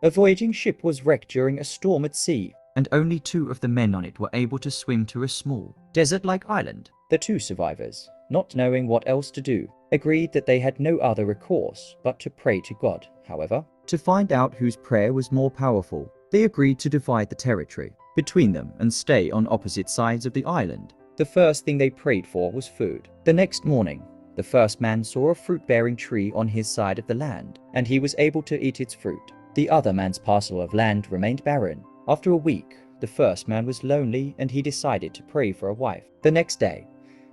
A voyaging ship was wrecked during a storm at sea, and only 2 of the men on it were able to swim to a small, desert-like island. The 2 survivors, not knowing what else to do, agreed that they had no other recourse but to pray to God. However, to find out whose prayer was more powerful, they agreed to divide the territory between them and stay on opposite sides of the island. The first thing they prayed for was food. The next morning, the first man saw a fruit-bearing tree on his side of the land, and he was able to eat its fruit. The other man's parcel of land remained barren. After a week, the first man was lonely and he decided to pray for a wife. The next day,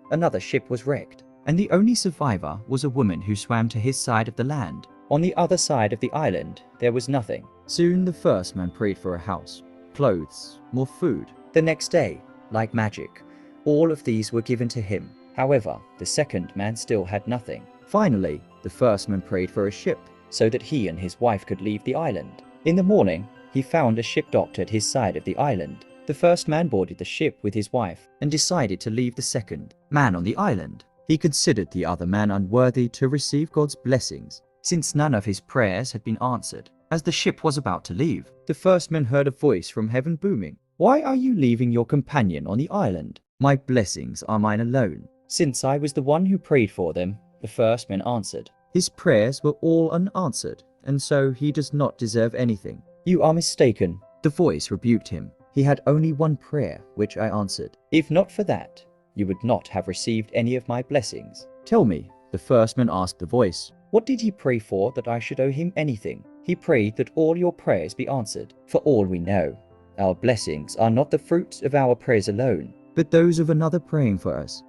another ship was wrecked, and the only survivor was a woman who swam to his side of the land. On the other side of the island, there was nothing. Soon the first man prayed for a house, clothes, more food. The next day, like magic, all of these were given to him. However, the second man still had nothing. Finally, the first man prayed for a ship, so that he and his wife could leave the island. In the morning, he found a ship docked at his side of the island. The first man boarded the ship with his wife and decided to leave the second man on the island. He considered the other man unworthy to receive God's blessings, since none of his prayers had been answered. As the ship was about to leave, the first man heard a voice from heaven booming, "Why are you leaving your companion on the island? My blessings are mine alone." Since I was the one who prayed for them, the first man answered, "His prayers were all unanswered, and so he does not deserve anything." "You are mistaken," the voice rebuked him. "He had only one prayer, which I answered. If not for that, you would not have received any of my blessings." "Tell me," the first man asked the voice, "what did he pray for that I should owe him anything?" "He prayed that all your prayers be answered. For all we know, our blessings are not the fruits of our prayers alone, but those of another praying for us.